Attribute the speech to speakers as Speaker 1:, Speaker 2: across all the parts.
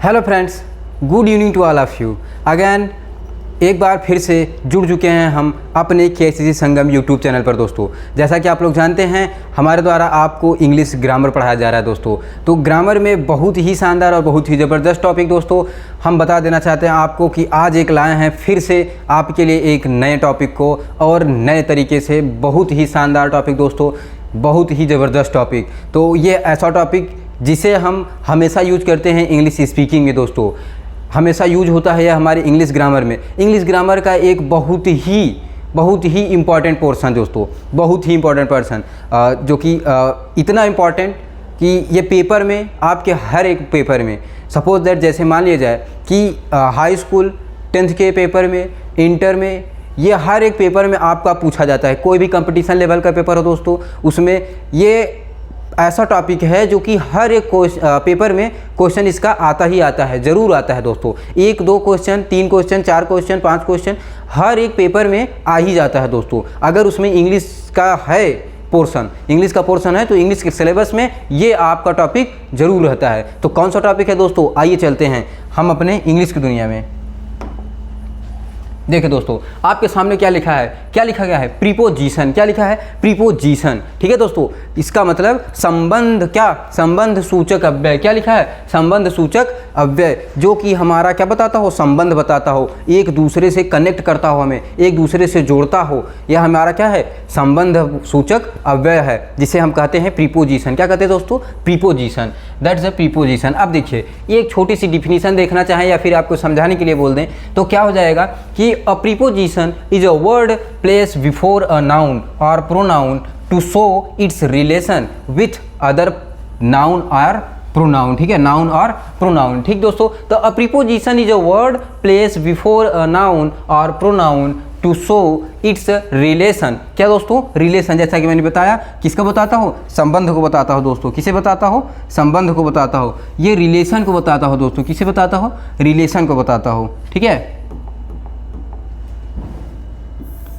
Speaker 1: Hello friends, good evening to all of you again. एक बार फिर से जुड़ चुके हैं हम अपने KCC संगम यूट्यूब चैनल पर दोस्तों। जैसा कि आप लोग जानते हैं, हमारे द्वारा आपको इंग्लिश ग्रामर पढ़ाया जा रहा है दोस्तों। तो ग्रामर में बहुत ही शानदार और बहुत ही ज़बरदस्त टॉपिक दोस्तों हम बता देना चाहते हैं आपको कि आज एक लाए हैं फिर से आपके लिए एक नए टॉपिक को और नए तरीके से। बहुत ही शानदार टॉपिक दोस्तों, बहुत ही ज़बरदस्त टॉपिक। तो ये ऐसा टॉपिक जिसे हम हमेशा यूज करते हैं इंग्लिश स्पीकिंग में दोस्तों, हमेशा यूज होता है यह हमारे इंग्लिश ग्रामर में। इंग्लिश ग्रामर का एक बहुत ही इम्पॉर्टेंट पोर्शन दोस्तों, बहुत ही इम्पॉर्टेंट पर्सन, जो कि इतना इम्पॉर्टेंट कि ये पेपर में, आपके हर एक पेपर में, सपोज दैट जैसे मान लिया जाए कि हाई स्कूल 10th के पेपर में, इंटर में, ये हर एक पेपर में आपका पूछा जाता है। कोई भी कंपटीशन लेवल का पेपर हो दोस्तों, उसमें ये ऐसा टॉपिक है जो कि हर एक पेपर में क्वेश्चन इसका आता ही आता है, ज़रूर आता है दोस्तों। 1 2 क्वेश्चन, 3 क्वेश्चन, 4 क्वेश्चन, 5 क्वेश्चन हर एक पेपर में आ ही जाता है दोस्तों। अगर उसमें इंग्लिश का है पोर्शन, इंग्लिश का पोर्शन है, तो इंग्लिश के सिलेबस में ये आपका टॉपिक ज़रूर रहता है। तो कौन सा टॉपिक है दोस्तों, आइए चलते हैं हम अपने इंग्लिश की दुनिया में। देखिए दोस्तों, आपके सामने क्या लिखा है, क्या लिखा गया है, प्रीपोजिशन। क्या लिखा है, प्रीपोजिशन। ठीक है दोस्तों, इसका मतलब संबंध, क्या, संबंध सूचक अव्यय। क्या लिखा है, संबंध सूचक अव्यय, जो कि हमारा क्या बताता हो, संबंध बताता हो, एक दूसरे से कनेक्ट करता हो, हमें एक दूसरे से जोड़ता हो। यह हमारा क्या है, संबंध सूचक अव्यय है, जिसे हम कहते हैं प्रीपोजिशन। क्या कहते हैं दोस्तों, प्रीपोजिशन, दैट्स अ प्रीपोजिशन। अब देखिए, एक छोटी सी डिफिनीशन देखना चाहें या फिर आपको समझाने के लिए बोल दें तो क्या हो जाएगा कि a preposition is a word placed before a noun or pronoun to show its relation with other noun or pronoun। ठीक है, noun और pronoun। ठीक दोस्तों, तो a preposition is a word placed before a noun or pronoun to show its relation। क्या दोस्तों, relation, जैसा कि मैंने बताया, किसका बताता हो, संबंध को बताता हो दोस्तों। किसे बताता हो, संबंध को बताता हो। ये रिलेशन को बताता हो दोस्तों, किसे बताता हो, रिलेशन को बताता हो। ठीक है,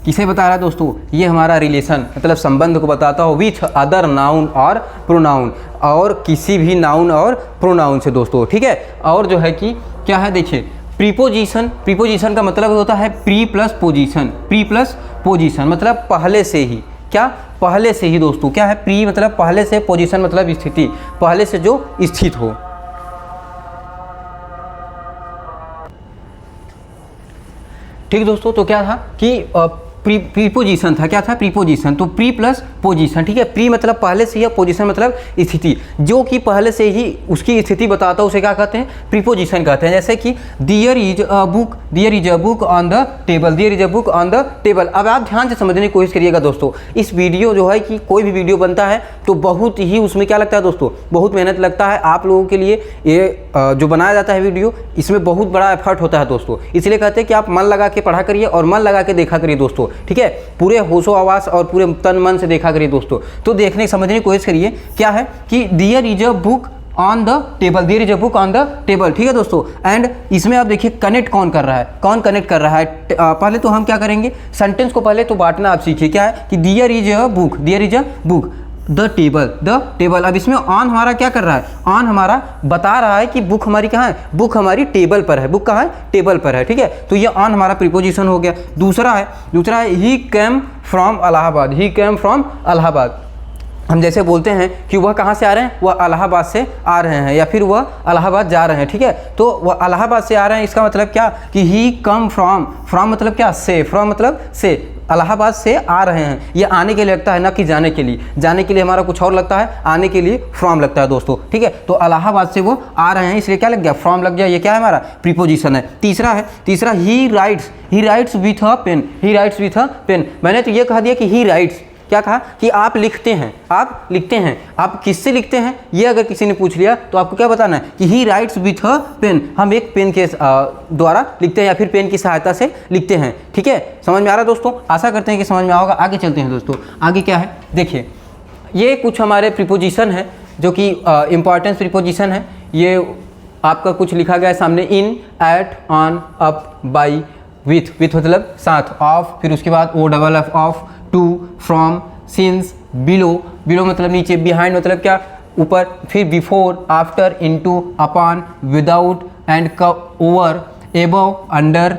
Speaker 1: किसे बता रहा है दोस्तों, ये हमारा रिलेशन मतलब संबंध को बताता हो विथ अदर नाउन और प्रोनाउन, और किसी भी नाउन और प्रोनाउन से दोस्तों। ठीक है, और जो है कि क्या है, देखिए प्रीपोजिशन, प्रीपोजिशन का मतलब होता है pre plus position. Pre plus position मतलब पहले से ही, क्या, पहले से ही दोस्तों। क्या है, प्री मतलब पहले से, पोजीशन मतलब स्थिति, पहले से जो स्थित हो। ठीक दोस्तों, तो क्या था कि प्रीपोजिशन था, क्या था, प्रीपोजिशन। तो प्री प्लस पोजीशन। ठीक है, प्री मतलब पहले से ही, पोजीशन मतलब स्थिति, जो कि पहले से ही उसकी स्थिति बताता है, उसे क्या कहते हैं, प्रीपोजिशन कहते हैं। जैसे कि there is a book, there is a book on the table, there is a book on the table. अब आप ध्यान से समझने की कोशिश करिएगा दोस्तों। इस वीडियो जो है कि कोई भी वीडियो बनता है तो बहुत ही उसमें क्या लगता है दोस्तों, बहुत मेहनत लगता है आप लोगों के लिए। ये जो बनाया जाता है वीडियो, इसमें बहुत बड़ा एफर्ट होता है दोस्तों। इसलिए कहते हैं कि आप मन लगा के पढ़ा करिए और मन लगा के देखा करिए दोस्तों। ठीक है, पूरे होशो आवास और पूरे तन मन से देखा करिए दोस्तों। तो देखने समझने की कोशिश करिए। क्या है कि there is a book on the table, there is a book on the table. ठीक है दोस्तों, एंड इसमें आप देखिए कनेक्ट कौन कर रहा है, कौन कनेक्ट कर रहा है। पहले तो हम क्या करेंगे, सेंटेंस को पहले तो बांटना आप सीखिए। क्या है कि there is a book, there is a book, the table, the table. अब इसमें ऑन हमारा क्या कर रहा है, ऑन हमारा बता रहा है कि बुक हमारी कहाँ है, बुक हमारी टेबल पर है, बुक कहाँ है, टेबल पर है। ठीक है, तो ये ऑन हमारा प्रीपोजिशन हो गया। दूसरा है he came from Allahabad, he came from Allahabad. हम जैसे बोलते हैं कि वह कहाँ से आ रहे हैं, वह इलाहाबाद से आ रहे हैं, या फिर वह इलाहाबाद जा रहे हैं। ठीक है, तो वह इलाहाबाद से आ रहे हैं, इसका मतलब क्या कि ही कम फ्रॉम, फ्रॉम मतलब क्या, से, फ्रॉम मतलब से, इलाहाबाद से आ रहे हैं। ये आने के लिए लगता है ना कि जाने के लिए। जाने के लिए हमारा कुछ और लगता है, आने के लिए फ्रॉम लगता है दोस्तों। ठीक है, तो इलाहाबाद से वो आ रहे हैं, इसलिए क्या लग गया, फ्रॉम लग गया। ये क्या है, हमारा प्रीपोजिशन है। तीसरा he writes with a pen, he writes with a pen. मैंने तो ये कह दिया कि ही राइट्स, क्या कहा कि आप लिखते हैं, आप लिखते हैं। आप किससे लिखते हैं, ये अगर किसी ने पूछ लिया तो आपको क्या बताना है कि he writes with a pen, हम एक पेन के द्वारा लिखते हैं या फिर पेन की सहायता से लिखते हैं। ठीक है, समझ में आ रहा है दोस्तों, आशा करते हैं कि समझ में आओगा। आगे चलते हैं दोस्तों, आगे क्या है, देखिए ये कुछ हमारे प्रीपोजिशन है जो कि इंपॉर्टेंस प्रीपोजिशन है। ये आपका कुछ लिखा गया है सामने, in, at, on, up, by, with, with मतलब साथ, ऑफ, फिर उसके बाद O double F, of, to, from, since, below, below मतलब नीचे, बिहाइंड मतलब क्या, ऊपर, फिर before, after, into, upon, without, and over, above, under,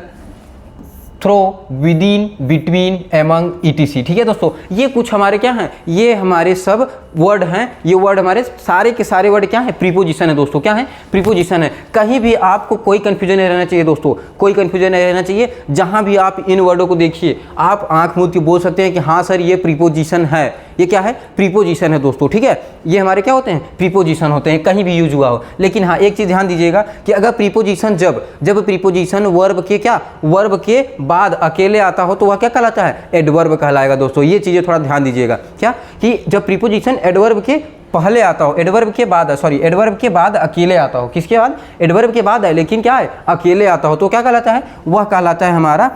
Speaker 1: through, within, between, among, etc. ठीक है दोस्तों, ये कुछ हमारे क्या हैं, ये हमारे सब वर्ड हैं। ये वर्ड हमारे सारे के सारे वर्ड क्या है, प्रीपोजिशन है दोस्तों। क्या है, प्रीपोजिशन है। कहीं भी आपको कोई कंफ्यूजन नहीं रहना चाहिए दोस्तों, कोई कंफ्यूजन नहीं रहना चाहिए। जहां भी आप इन वर्डों को देखिए, आप आंख मूंद के बोल सकते हैं कि हाँ सर ये प्रीपोजिशन है, ये क्या है, प्रीपोजिशन है दोस्तों। ठीक है, ये हमारे क्या होते हैं, प्रीपोजिशन होते हैं, कहीं भी यूज हुआ हो। लेकिन हाँ एक चीज़ ध्यान दीजिएगा कि अगर प्रीपोजिशन जब प्रीपोजिशन वर्ब के क्या, वर्ब के बाद अकेले आता हो तो वह क्या कहलाता है, एडवर्ब कहलाएगा दोस्तों। ये चीज़ें थोड़ा ध्यान दीजिएगा, क्या कि जब प्रीपोजिशन एडवर्ब के पहले आता हो, एडवर्ब के बाद, सॉरी एडवर्ब के बाद अकेले आता हो, किसके बाद, एडवर्ब के बाद है लेकिन क्या है, अकेले आता हो, तो क्या कहलाता है, वह कहलाता है हमारा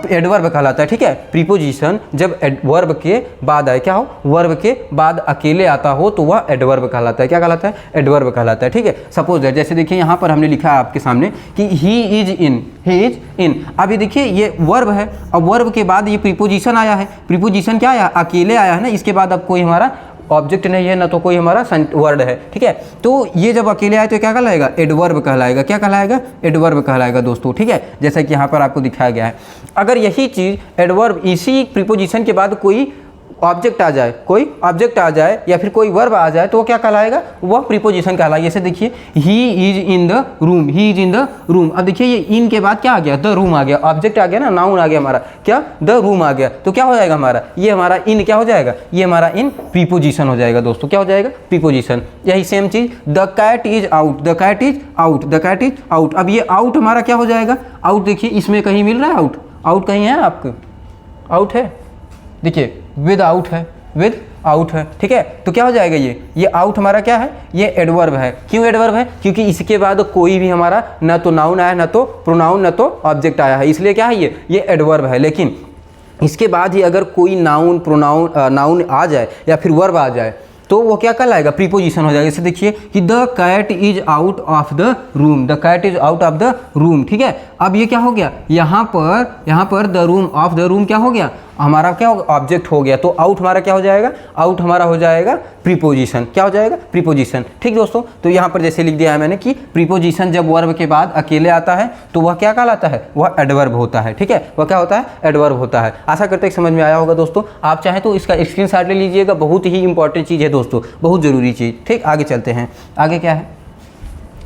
Speaker 1: एडवर्ब कहलाता है। ठीक है, प्रीपोजिशन जब वर्ब के बाद आए, क्या हो, वर्ब के बाद अकेले आता हो तो वह एडवर्ब कहलाता है। क्या कहलाता है, एडवर्ब कहलाता है। ठीक है, सपोज दैट, जैसे देखिए यहाँ पर हमने लिखा है आपके सामने कि he is in, he is in. अब ये देखिए ये वर्ब है, अब वर्ब के बाद ये प्रीपोजिशन आया है, प्रीपोजिशन क्या आया, अकेले आया है ना, इसके बाद अब कोई हमारा ऑब्जेक्ट नहीं है ना तो कोई हमारा वर्ड है। ठीक है, तो ये जब अकेले आए तो क्या कहलाएगा, एडवर्ब कहलाएगा। क्या कहलाएगा, एडवर्ब कहलाएगा दोस्तों। ठीक है, जैसा कि यहाँ पर आपको दिखाया गया है। अगर यही चीज़ एडवर्ब इसी प्रीपोजिशन के बाद कोई ऑब्जेक्ट आ जाए, कोई ऑब्जेक्ट आ जाए या फिर कोई वर्ब आ जाए तो वो क्या कहलाएगा, वह प्रीपोजिशन कहलाएगा। जैसे देखिए he is in the room, he is in the room. अब देखिए ये इन के बाद क्या आ गया, द रूम आ गया, ऑब्जेक्ट आ गया ना, नाउन आ गया हमारा, क्या, द रूम आ गया। तो क्या हो जाएगा हमारा, ये हमारा इन क्या हो जाएगा, ये हमारा इन प्रीपोजिशन हो जाएगा दोस्तों। क्या हो जाएगा, प्रीपोजिशन। यही सेम चीज, the cat is out, the cat is out, the cat is out. अब ये आउट हमारा क्या हो जाएगा, आउट। देखिए इसमें कहीं मिल रहा है आउट, आउट कहीं है आपको, आउट है, देखिए विद आउट है, विद आउट है। ठीक है, तो क्या हो जाएगा, ये आउट हमारा क्या है, ये एडवर्ब है। क्यों एडवर्ब है, क्योंकि इसके बाद कोई भी हमारा ना तो नाउन आया, ना तो प्रोनाउन, ना तो ऑब्जेक्ट आया है, इसलिए क्या है, ये एडवर्ब है। लेकिन इसके बाद ही अगर कोई नाउन, प्रोनाउन, नाउन आ जाए या फिर वर्ब आ जाए तो वो क्या कहलाएगा, प्रीपोजिशन हो जाएगा। जैसे देखिए कि the cat is out of the room, the cat is out of the room. ठीक है, अब ये क्या हो गया, यहाँ पर the room, of the room क्या हो गया, हमारा क्या होगा, ऑब्जेक्ट हो गया। तो आउट हमारा क्या हो जाएगा, आउट हमारा हो जाएगा प्रीपोजिशन। क्या हो जाएगा, प्रीपोजिशन। ठीक दोस्तों, तो यहाँ पर जैसे लिख दिया है मैंने कि प्रीपोजिशन जब वर्ब के बाद अकेले आता है तो वह क्या कहलाता है, वह एडवर्ब होता है। ठीक है, वह क्या होता है, एडवर्ब होता है। आशा करते हैं समझ में आया होगा दोस्तों। आप चाहें तो इसका स्क्रीनशॉट ले लीजिएगा, बहुत ही इंपॉर्टेंट चीज़ है दोस्तों, बहुत ज़रूरी चीज़। ठीक, आगे चलते हैं, आगे क्या है,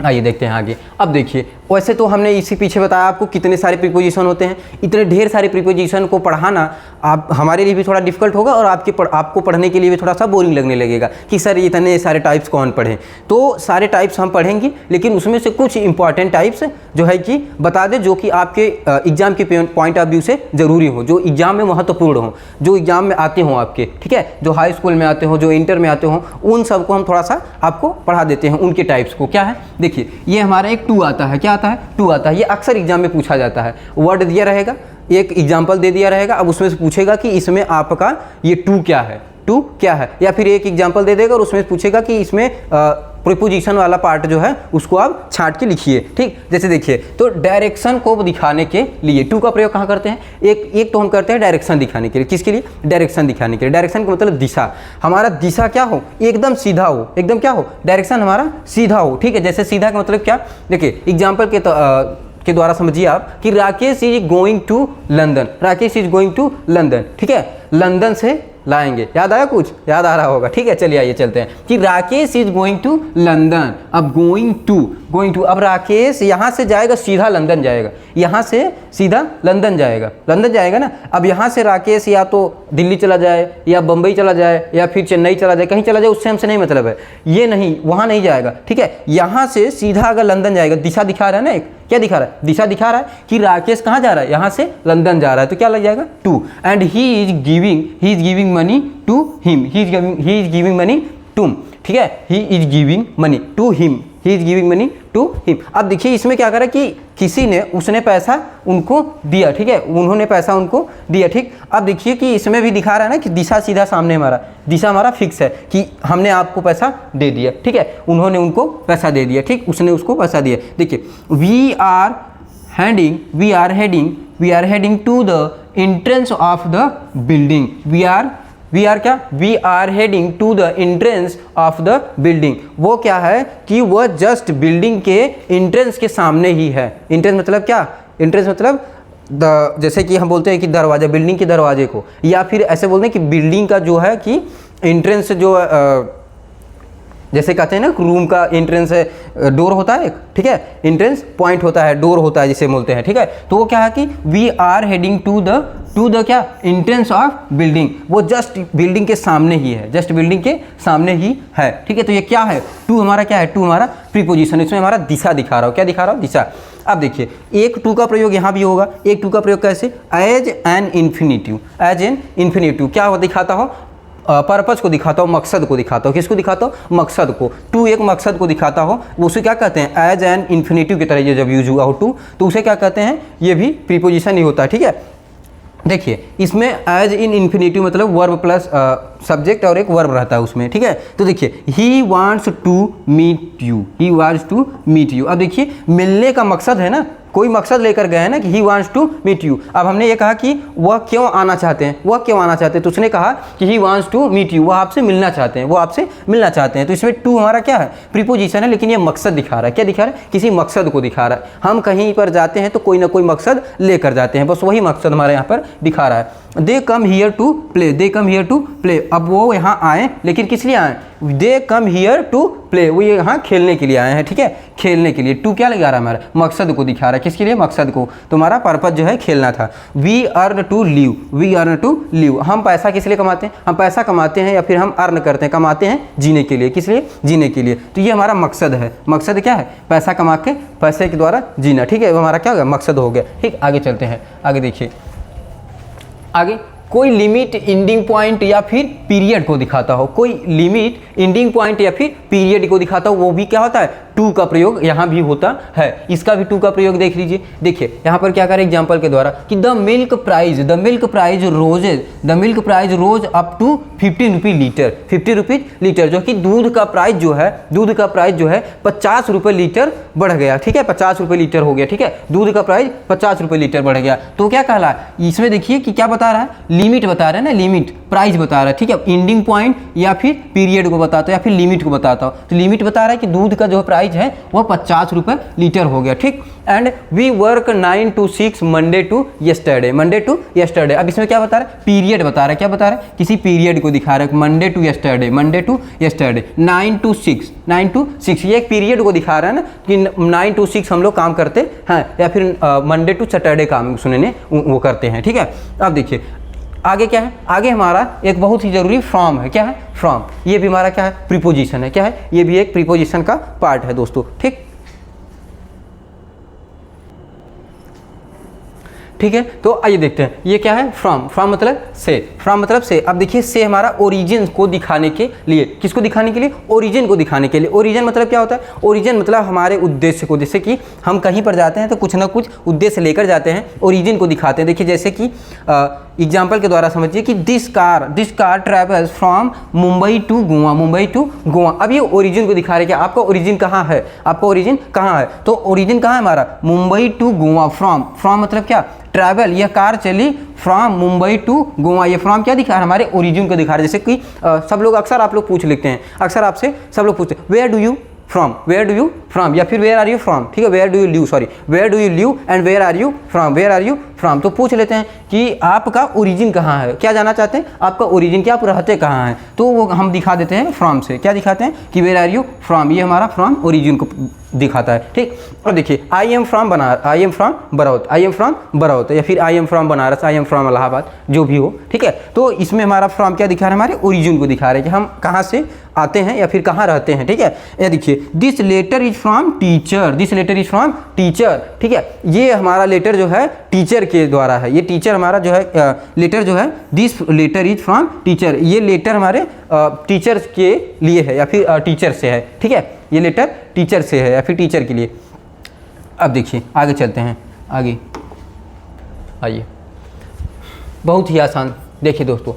Speaker 1: आइए देखते हैं आगे। अब देखिए, वैसे तो हमने इसी पीछे बताया आपको कितने सारे प्रीपोजिशन होते हैं। इतने ढेर सारे प्रीपोजिशन को पढ़ाना आप हमारे लिए भी थोड़ा डिफिकल्ट होगा और आपको पढ़ने के लिए भी थोड़ा सा बोरिंग लगने लगेगा कि सर इतने सारे टाइप्स कौन पढ़ें। तो सारे टाइप्स हम पढ़ेंगे, लेकिन उसमें से कुछ इंपॉर्टेंट टाइप्स जो है कि बता दें, जो कि आपके एग्जाम के पॉइंट ऑफ व्यू से ज़रूरी हो, जो एग्जाम में महत्वपूर्ण हो, जो एग्जाम में आते हों आपके। ठीक है, जो हाई स्कूल में आते हों, जो इंटर में आते हों, उन सबको हम थोड़ा सा आपको पढ़ा देते हैं, उनके टाइप्स को। क्या है, देखिए ये हमारा एक टू आता है, क्या आता है, टू आता है। ये अक्सर एग्जाम में पूछा जाता है, वर्ड दिया रहेगा, एक एग्जाम्पल दे दिया रहेगा, अब उसमें से पूछेगा कि इसमें आपका ये टू क्या है, टू क्या है, या फिर एक एग्जाम्पल दे देगा और उसमें पूछेगा कि इसमें प्रीपोजिशन वाला पार्ट जो है उसको आप छांट के लिखिए। ठीक, जैसे देखिए, तो डायरेक्शन को दिखाने के लिए टू का प्रयोग कहाँ करते हैं, एक तो हम करते हैं डायरेक्शन दिखाने के लिए। किसके लिए, डायरेक्शन दिखाने के लिए। डायरेक्शन का मतलब दिशा, हमारा दिशा क्या हो, एकदम सीधा हो, एकदम क्या हो, डायरेक्शन हमारा सीधा हो। ठीक है, जैसे सीधा का मतलब क्या, देखिए एग्जाम्पल के द्वारा समझिए आप कि Rakesh is going to London, Rakesh is going to London. ठीक है, लंदन से लाएंगे, याद आया, कुछ याद आ रहा होगा। ठीक है, चलिए आइए चलते हैं कि Rakesh is going to London. अब गोइंग टू, अब राकेश यहाँ से जाएगा, सीधा लंदन जाएगा, यहाँ से सीधा लंदन जाएगा ना। अब यहाँ से राकेश या तो दिल्ली चला जाए या बम्बई चला जाए या फिर चेन्नई चला जाए, कहीं चला जाए, उससे हमसे नहीं मतलब है, ये नहीं, वहाँ नहीं जाएगा। ठीक है, यहाँ से सीधा अगर लंदन जाएगा, दिशा दिखा रहा है ना, एक क्या दिखा रहा है, दिशा दिखा रहा है कि राकेश कहाँ जा रहा है, यहाँ से लंदन जा रहा है, तो क्या लग जाएगा, to. And he is giving money to him, he is giving money to. ठीक है, he is giving money to him, he is giving money to him. अब देखिए इसमें क्या करा कि किसी ने, उसने पैसा उनको दिया। ठीक है, उन्होंने पैसा उनको दिया। ठीक, अब देखिए कि इसमें भी दिखा रहा है ना कि दिशा सीधा सामने, हमारा दिशा हमारा फिक्स है कि हमने आपको पैसा दे दिया। ठीक है, उन्होंने उनको पैसा दे दिया। ठीक, उसने उसको पैसा दिया। देखिए, we are heading to the entrance of the building, we we are क्या, we are heading to the entrance of the building. वो क्या है कि वह जस्ट बिल्डिंग के एंट्रेंस के सामने ही है। एंट्रेंस मतलब क्या, एंट्रेंस मतलब जैसे कि हम बोलते हैं कि दरवाजा, बिल्डिंग के दरवाजे को, या फिर ऐसे बोलते हैं कि बिल्डिंग का जो है कि एंट्रेंस जो जैसे कहते हैं ना रूम का एंट्रेंस है, डोर होता है, ठीक है, एंट्रेंस पॉइंट होता है, डोर होता है जिसे बोलते हैं, ठीक है। तो वो क्या है कि we are heading to the क्या, एंट्रेंस ऑफ बिल्डिंग। वो जस्ट बिल्डिंग के सामने ही है, जस्ट बिल्डिंग के सामने ही है, ठीक है। तो ये क्या है, टू हमारा क्या है, टू हमारा प्रीपोजिशन, इसमें हमारा दिशा दिखा रहा हो, क्या दिखा रहा हो, दिशा। अब देखिए एक टू का प्रयोग यहाँ भी होगा, एक टू का प्रयोग कैसे, as an infinitive, as an infinitive क्या हो दिखाता हो, पर्पस को दिखाता हो, मकसद को दिखाता हो, किसको दिखाता हो, मकसद को। टू एक मकसद को दिखाता हो, उसे क्या कहते हैं, एज एन इन्फिनिटिव की तरह ये जब यूज हुआ हो टू, तो उसे क्या कहते हैं, ये भी प्रीपोजिशन ही होता है, ठीक है। देखिए इसमें एज इन इन्फिनिटिव मतलब वर्ब प्लस सब्जेक्ट और एक वर्ब रहता है उसमें, ठीक है। तो देखिए he wants to meet you, he wants to meet you. अब देखिए मिलने का मकसद है ना, कोई मकसद लेकर गए हैं ना कि he wants to meet you. अब हमने ये कहा कि वह क्यों आना चाहते हैं, वह क्यों आना चाहते हैं, तो उसने कहा कि he wants to meet you, वह आपसे मिलना चाहते हैं, वो आपसे मिलना चाहते हैं। तो इसमें टू हमारा क्या है, प्रीपोजिशन है, लेकिन ये मकसद दिखा रहा है, क्या दिखा रहा है, किसी मकसद को दिखा रहा है। हम कहीं पर जाते हैं तो कोई ना कोई मकसद लेकर जाते हैं, बस वही मकसद हमारे यहाँ पर दिखा रहा है। They come here to play, they come here to play. अब वो यहाँ आए, लेकिन किस लिए आए, they come here to play, वो ये यहाँ खेलने के लिए आए हैं, ठीक है, खेलने के लिए। टू क्या लगा रहा है हमारा, मकसद को दिखा रहा है, किसके लिए, मकसद को। तो हमारा पर्पस जो है खेलना था। We earn to live, we earn to live, हम पैसा किस लिए कमाते हैं, हम पैसा कमाते हैं या फिर हम अर्न करते हैं, कमाते हैं जीने के लिए, किस लिए, जीने के लिए। तो ये हमारा मकसद है, मकसद क्या है, पैसा कमा के पैसे के द्वारा जीना, ठीक है, वो हमारा क्या हो गया, मकसद हो गया, ठीक। आगे चलते हैं, आगे देखिए, आगे कोई लिमिट एंडिंग पॉइंट या फिर पीरियड को दिखाता हो, कोई लिमिट एंडिंग पॉइंट या फिर पीरियड को दिखाता हो, वो भी क्या होता है, टू का प्रयोग यहाँ भी होता है। इसका भी टू का प्रयोग देख लीजिए। देखिए यहाँ पर क्या करें एग्जांपल के द्वारा कि the milk price roses, the milk price rose up to 50 रुपये लीटर, 50 रुपीज लीटर, जो कि दूध का प्राइस जो है, दूध का प्राइस जो है 50 रुपये लीटर बढ़ गया, ठीक है, 50 रुपये लीटर हो गया, ठीक है, दूध का प्राइस 50 रुपये लीटर बढ़ गया। तो क्या कहला, इसमें देखिए कि क्या बता रहा है, लिमिट बता रहा है ना, लिमिट, प्राइस बता रहा है, ठीक है, एंडिंग पॉइंट या फिर पीरियड को बताता है या फिर लिमिट को बताता हो। तो लिमिट बता रहा है कि दूध का जो प्राइस है वो 50 रुपये लीटर हो गया, ठीक। And we work 9 to 6 Monday to yesterday, Monday to yesterday. अब इसमें क्या बता रहा है, पीरियड बता रहा है, क्या बता रहा है, किसी पीरियड को दिखा रहा है, Monday to yesterday, Monday to yesterday, 9 to 6, 9 to 6, ये एक पीरियड को दिखा रहा है ना कि 9 to 6 हम लोग काम करते हैं या फिर मंडे टू सैटरडे काम सुनने वो करते हैं, ठीक है। अब देखिए आगे क्या है, आगे हमारा एक बहुत ही जरूरी फ्रॉम है, क्या है, फ्रॉम। ये भी हमारा क्या है, प्रीपोजिशन है, क्या है, ये भी एक प्रीपोजिशन का पार्ट है दोस्तों, ठीक, ठीक है। तो आइए देखते हैं ये क्या है, फ्रॉम, फ्रॉम मतलब से, फ्रॉम मतलब से। अब देखिए से हमारा ओरिजिन को दिखाने के लिए, किसको दिखाने के लिए, ओरिजिन को दिखाने के लिए। ओरिजिन मतलब क्या होता है, ओरिजिन मतलब हमारे उद्देश्य को, जैसे कि हम कहीं पर जाते हैं तो कुछ ना कुछ उद्देश्य लेकर जाते हैं, ओरिजिन को दिखाते हैं। देखिए जैसे कि एग्जाम्पल के द्वारा समझिए कि this car travels from Mumbai to Goa, Mumbai to Goa. अब ये ओरिजिन को दिखा रहे हैं कि आपका ओरिजिन कहाँ है, आपका ओरिजिन कहाँ है। तो ओरिजिन कहाँ है हमारा, मुंबई टू गोवा। फ्रॉम मतलब क्या, ट्रैवल, यह कार चली फ्रॉम मुंबई टू गोवा। ये फ्रॉम क्या दिखा रहा है, हमारे ओरिजिन को दिखा रहा है। जैसे कि सब लोग अक्सर आप लोग पूछ लिखते हैं, अक्सर आपसे सब लोग पूछते हैं where do you from, where do you from, या फिर वेयर आर यू फ्रॉम, ठीक है, where do you live, sorry, where do you live and where are you from, where are you from. तो पूछ लेते हैं कि आपका ओरिजिन कहाँ है, क्या जानना चाहते हैं, आपका ओरिजिन क्या, आप रहते कहाँ हैं, तो वो हम दिखा देते हैं फ्रॉम से। क्या दिखाते हैं कि वेयर आर यू फ्रॉम, ये हमारा फ्रॉम ओरिजिन को दिखाता है, ठीक। और देखिए I am from Banaras, I am from Baraut, I am from Baraut, या फिर I am from Banaras, I am from Allahabad, जो भी हो, ठीक है। तो इसमें हमारा फ्रॉम क्या दिखा रहा है, हमारे ओरिजिन को दिखा रहे हैं कि हम कहाँ से आते हैं या फिर कहाँ रहते हैं, ठीक है। ये देखिए this letter is from teacher, this letter is from teacher, ठीक है, ये हमारा लेटर जो है टीचर के द्वारा है। ये टीचर हमारा जो है लेटर जो है, this letter is from teacher, ये लेटर हमारे टीचर के लिए है या फिर टीचर से है, ठीक है, ये लेटर टीचर से है या फिर टीचर के लिए। अब देखिए आगे चलते हैं, आगे आइए, बहुत ही आसान। देखिए दोस्तों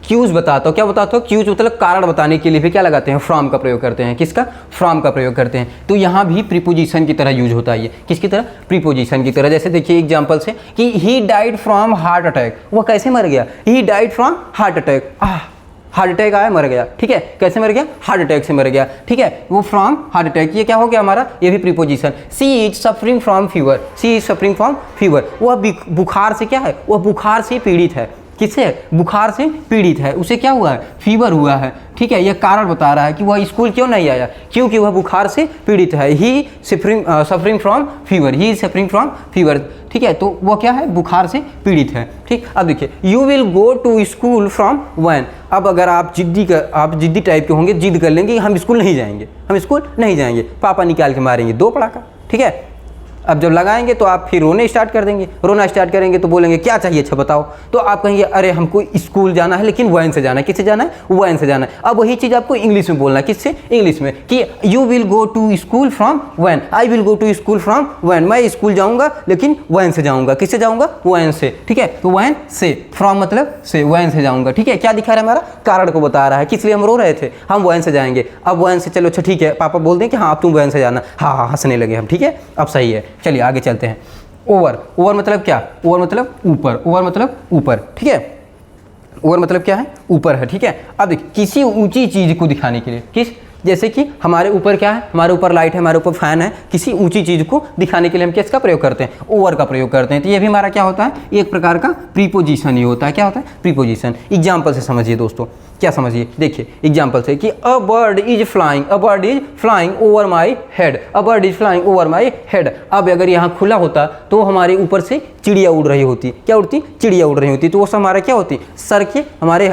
Speaker 1: क्यूज बताता हूँ, क्या बताता हूँ, क्यूज मतलब कारण बताने के लिए भी क्या लगाते हैं, फ्रॉम का प्रयोग करते हैं। किसका, फ्रॉम का प्रयोग करते हैं। तो यहाँ भी प्रीपोजिशन की तरह यूज होता है ये, किसकी तरह, प्रीपोजिशन की तरह। जैसे देखिए एग्जांपल से कि he died from heart attack, वह कैसे मर गया, he died from heart attack, heart attack आया मर गया, ठीक है, कैसे मर गया, हार्ट अटैक से मर गया, ठीक है, वो फ्रॉम हार्ट अटैक, ये क्या हो गया हमारा, ये भी preposition. She is suffering from fever, she is suffering from fever, वह बुखार से क्या है, वह बुखार से पीड़ित है, किससे, बुखार से पीड़ित है, उसे क्या हुआ है, फीवर हुआ है, ठीक है। यह कारण बता रहा है कि वह स्कूल क्यों नहीं आया, क्योंकि वह बुखार से पीड़ित है। He suffering from fever, he is suffering from fever, ठीक है, तो वह क्या है, बुखार से पीड़ित है, ठीक। अब देखिए you will go to school from when, अब अगर आप जिद्दी टाइप के होंगे, जिद कर लेंगे हम स्कूल नहीं जाएंगे, हम स्कूल नहीं जाएंगे, पापा निकाल के मारेंगे 2 पड़ाका, ठीक है। अब जब लगाएंगे तो आप फिर रोने स्टार्ट कर देंगे, रोना स्टार्ट करेंगे तो बोलेंगे क्या चाहिए, अच्छा बताओ, तो आप कहेंगे अरे हमको स्कूल जाना है लेकिन वैन से जाना है, किससे जाना है, वैन से जाना है। अब वही चीज़ आपको इंग्लिश में बोलना है, किससे, इंग्लिश में, कि you will go to school from when, I will go to school from when, मैं स्कूल जाऊँगा लेकिन वैन से जाऊँगा, किससे जाऊँगा, वैन से, ठीक है। तो वैन से, फ्रॉम मतलब से, वैन से जाऊँगा, ठीक है। क्या दिखा रहा है, हमारा कारण को बता रहा है, किस लिए हम रो रहे थे, हम वैन से जाएंगे। अब वैन से, चलो अच्छा ठीक है, पापा बोल दें कि हाँ तुम वैन से जाना, हाँ हाँ हंसने लगे हम, ठीक है, अब सही है, चलिए आगे चलते हैं। ओवर, ओवर मतलब क्या, ओवर मतलब ऊपर, ओवर मतलब ऊपर, ठीक है, ओवर मतलब क्या है, ऊपर है, ठीक है। अब देखिए किसी ऊंची चीज को दिखाने के लिए, किस, जैसे कि हमारे ऊपर क्या है, हमारे ऊपर लाइट है, हमारे ऊपर फैन है, किसी ऊंची चीज को दिखाने के लिए हम किसका प्रयोग करते हैं, ओवर का प्रयोग करते हैं। तो ये भी हमारा क्या होता है, एक प्रकार का प्रीपोजिशन ही होता है, क्या होता है, प्रीपोजिशन। एग्जाम्पल से समझिए दोस्तों, क्या समझिए, देखिए एग्जाम्पल से कि a bird is flying, a bird is flying over my head, a bird is flying over my head. अब अगर यहाँ खुला होता तो हमारे ऊपर से चिड़िया उड़ रही होती, क्या उड़ती, चिड़िया उड़ रही होती, तो वो सब हमारा क्या होती, सर के, हमारे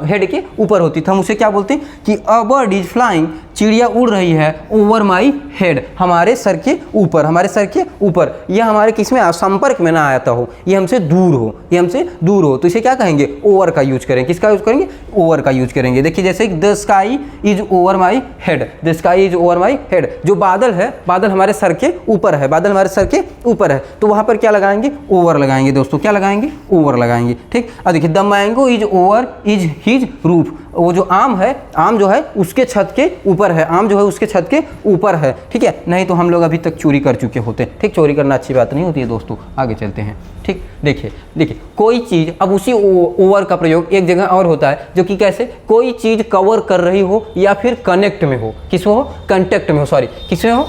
Speaker 1: हेड के ऊपर होती, तो हम उसे क्या बोलते हैं कि अ बर्ड इज फ्लाइंग, चिड़िया उड़ रही है, ओवर माई हेड, हमारे सर के ऊपर, हमारे सर के ऊपर। यह हमारे किस में, संपर्क में ना आता हो, ये हमसे दूर हो, ये हमसे दूर हो, तो इसे क्या कहेंगे, ओवर का यूज करेंगे, किसका यूज करेंगे, ओवर का यूज करेंगे। देखिए जैसे the sky is over my head, the sky is over my head, जो बादल है, बादल हमारे सर के ऊपर है, बादल हमारे सर के ऊपर है, तो वहां पर क्या लगाएंगे, ओवर लगाएंगे दोस्तों, क्या लगाएंगे, ओवर लगाएंगे, ठीक। अब देखिए the mango is over is his roof, वो जो आम है, आम जो है उसके छत के ऊपर है, आम जो है उसके छत के ऊपर है, ठीक है। नहीं तो हम लोग अभी तक चोरी कर चुके होते, ठीक, चोरी करना अच्छी बात नहीं होती है दोस्तों। आगे चलते हैं, ठीक। देखिए कोई चीज़, अब उसी ओवर का प्रयोग एक जगह और होता है, जो कि कैसे, कोई चीज़ कवर कर रही हो या फिर कनेक्ट में हो, किस में हो, कंटेक्ट में हो, सॉरी किस में हो,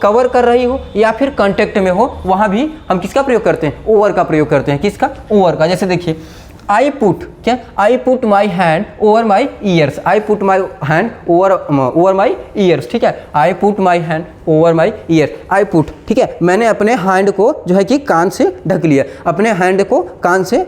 Speaker 1: कवर कर रही हो या फिर कांटेक्ट में हो, वहां भी हम किसका प्रयोग करते हैं, ओवर का प्रयोग करते हैं, किसका, ओवर का। जैसे देखिए आई पुट, क्या, I put my hand over my years, I put my hand over my years, ठीक है, I put my hand over my year, I put, ठीक है, मैंने अपने हैंड को जो है कि कान से ढक लिया, अपने हैंड को कान से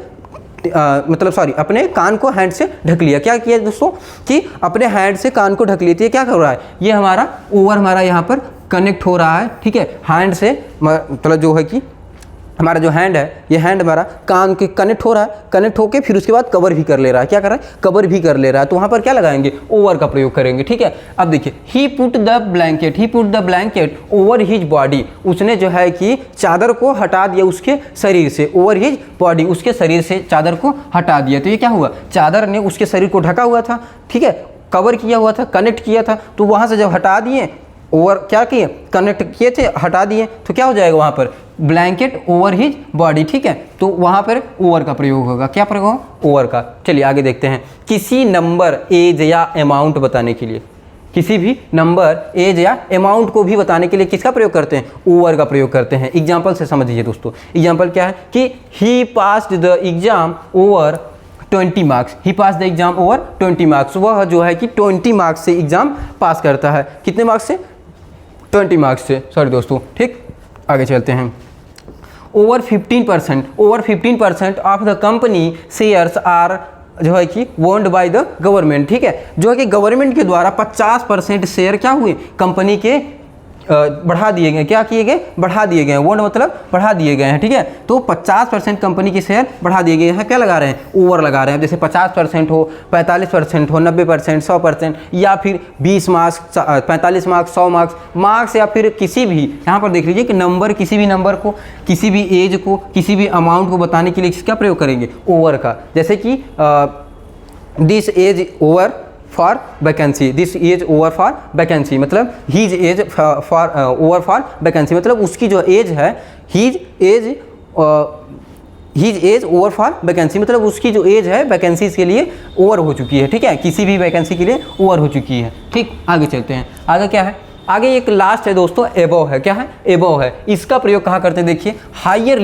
Speaker 1: मतलब सॉरी अपने कान को हैंड से ढक लिया। क्या किया दोस्तों कि अपने हैंड से कान को ढक लेती है, क्या कर रहा है, ये हमारा ओवर हमारा यहाँ पर कनेक्ट हो रहा है, ठीक है, हैंड से, मतलब जो है कि हमारा जो हैंड है, ये हैंड हमारा कान के कनेक्ट हो रहा है, कनेक्ट होके फिर उसके बाद कवर भी कर ले रहा है, क्या कर रहा है, कवर भी कर ले रहा है, तो वहाँ पर क्या लगाएंगे, ओवर का प्रयोग करेंगे, ठीक है। अब देखिए he put the blanket, he put the blanket over his body, उसने जो है कि चादर को हटा दिया उसके शरीर से, ओवर हिज बॉडी, उसके शरीर से चादर को हटा दिया, तो ये क्या हुआ, चादर ने उसके शरीर को ढका हुआ था, ठीक है, कवर किया हुआ था, कनेक्ट किया था, तो वहाँ से जब हटा दिए, ओवर क्या किए, कनेक्ट किए थे, हटा दिए, तो क्या हो जाएगा वहाँ पर, ब्लैंकेट ओवर हिज बॉडी, ठीक है, तो वहाँ पर ओवर का प्रयोग होगा, क्या प्रयोग होगा, ओवर का। चलिए आगे देखते हैं, किसी नंबर, एज या अमाउंट बताने के लिए, किसी भी नंबर, एज या अमाउंट को भी बताने के लिए किसका प्रयोग करते हैं, ओवर का प्रयोग करते हैं। एग्जाम्पल से समझिए दोस्तों, एग्जाम्पल क्या है कि he passed the exam over 20 marks, he pass the exam over 20 marks, वह जो है कि 20 मार्क्स से एग्जाम पास करता है, कितने मार्क्स से, 20 मार्क्स से, सॉरी दोस्तों, ठीक। आगे चलते हैं, over 15% of the company shares are जो है कि ओन्ड बाय द गवर्नमेंट, ठीक है, जो है कि गवर्नमेंट के द्वारा 50% शेयर क्या हुए, कंपनी के बढ़ा दिए गए, क्या किए गए, बढ़ा दिए गए, ओन्ड मतलब बढ़ा दिए गए हैं, ठीक है, तो 50% कंपनी के शेयर बढ़ा दिए गए हैं, क्या लगा रहे हैं, ओवर लगा रहे हैं। जैसे 50% हो, 45% हो, 90%, 100% या फिर 20 मार्क्स, 45 मार्क्स, 100 मार्क्स या फिर किसी भी, यहाँ पर देख लीजिए कि नंबर, किसी भी नंबर को, किसी भी एज को, किसी भी अमाउंट को बताने के लिए किसका प्रयोग करेंगे, ओवर का। जैसे कि this age over for vacancy, this age over for vacancy मतलब his age for over for vacancy मतलब उसकी जो एज है his age over for vacancy मतलब उसकी जो एज है वैकेंसीज के लिए ओवर हो चुकी है, ठीक है, किसी भी वैकेंसी के लिए ओवर हो चुकी है। ठीक, आगे चलते हैं। आगे क्या है, आगे एक लास्ट है दोस्तों, एबोव है। क्या है, एबोव है। इसका प्रयोग कहाँ करते हैं, देखिए हायर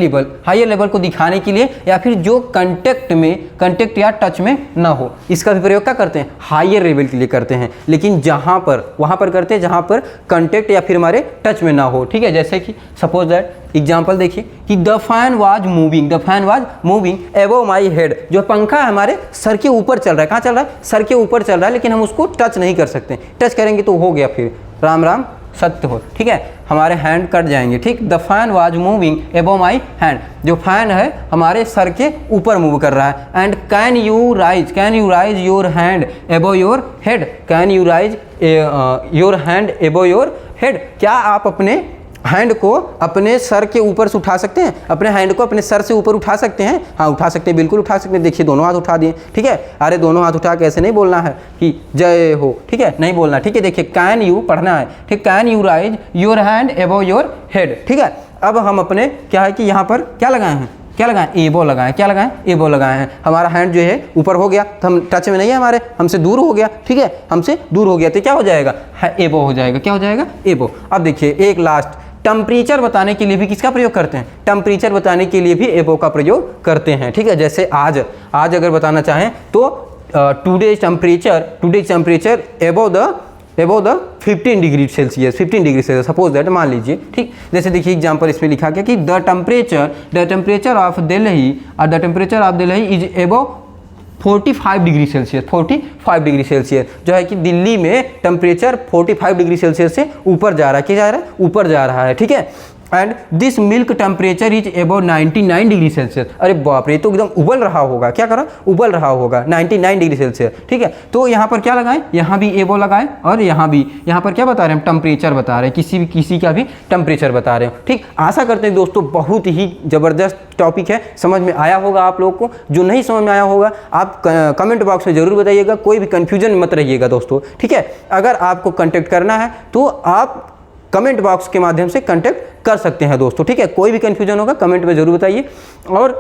Speaker 1: लेवल को दिखाने के लिए या फिर जो कंटेक्ट या टच में ना हो, इसका भी प्रयोग क्या करते हैं, हायर लेवल के लिए करते हैं। लेकिन जहाँ पर वहाँ पर करते हैं जहाँ पर कंटेक्ट या फिर हमारे टच में ना हो, ठीक है। जैसे कि सपोज दैट एग्जाम्पल देखिए कि the fan was moving above my head, जो पंखा है हमारे सर के ऊपर चल रहा है। कहाँ चल रहा है, सर के ऊपर चल रहा है, लेकिन हम उसको टच नहीं कर सकते। टच करेंगे तो हो गया, फिर राम राम सत्य हो, ठीक है, हमारे हैंड कट जाएंगे। ठीक, the fan was moving above my hand, जो फैन है हमारे सर के ऊपर मूव कर रहा है। And can you rise your hand above your head, can you rise your hand above your head, क्या आप अपने हैंड को अपने सर के ऊपर से उठा सकते हैं, अपने हैंड को अपने सर से ऊपर उठा सकते हैं। हाँ, उठा सकते हैं, बिल्कुल उठा सकते हैं। देखिए दोनों हाथ उठा दिए, ठीक है। अरे दोनों हाथ उठा के ऐसे नहीं बोलना है कि जय हो, ठीक है, नहीं बोलना, ठीक है। देखिए कैन यू पढ़ना है, ठीक, can you rise your hand above your head, ठीक है। अब हम अपने क्या है कि यहाँ पर क्या लगाए हैं, एबो लगाएं, क्या लगाएं, एबो लगाए हैं। हमारा हैंड जो है ऊपर हो गया तो हम टच में नहीं है, हमारे हमसे दूर हो गया, ठीक है, हमसे दूर हो गया तो क्या हो जाएगा, एबो हो जाएगा। क्या हो जाएगा, एबो। अब देखिए एक लास्ट, टेम्परेचर बताने के लिए भी किसका प्रयोग करते हैं, टेम्परेचर बताने के लिए भी एबो का प्रयोग करते हैं, ठीक है। जैसे आज अगर बताना चाहें तो today's temperature above the 15 degree Celsius, suppose that, मान लीजिए, ठीक। जैसे देखिए एग्जांपल इसमें लिखा गया कि the temperature of Delhi is above 45 degree Celsius, जो है कि दिल्ली में टेम्परेचर 45 डिग्री सेल्सियस से ऊपर जा रहा है। क्या जा रहा है, ऊपर जा रहा है, ठीक है। And this milk temperature is about 99 degree Celsius, अरे बाप रे, तो एकदम उबल रहा होगा, क्या करा, उबल रहा होगा 99 डिग्री सेल्सियस, ठीक है। तो यहाँ पर क्या लगाएं, यहाँ भी एबो लगाएं और यहाँ पर क्या बता रहे हैं, टेम्परेचर बता रहे हैं, किसी का भी टेम्परेचर बता रहे हो, ठीक। आशा करते हैं दोस्तों बहुत ही ज़बरदस्त टॉपिक है, समझ में आया होगा आप लोग को। जो नहीं समझ में आया होगा आप कमेंट बॉक्स में ज़रूर बताइएगा, कोई भी कन्फ्यूजन मत रहिएगा दोस्तों, ठीक है। अगर आपको कॉन्टेक्ट करना है तो आप कमेंट बॉक्स के माध्यम से कांटेक्ट कर सकते हैं दोस्तों, ठीक है। कोई भी कन्फ्यूजन होगा कमेंट में ज़रूर बताइए और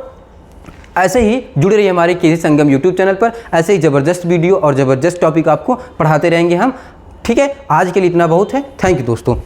Speaker 1: ऐसे ही जुड़े रहिए हमारे केसी संगम यूट्यूब चैनल पर। ऐसे ही ज़बरदस्त वीडियो और ज़बरदस्त टॉपिक आपको पढ़ाते रहेंगे हम, ठीक है। आज के लिए इतना बहुत है, थैंक यू दोस्तों।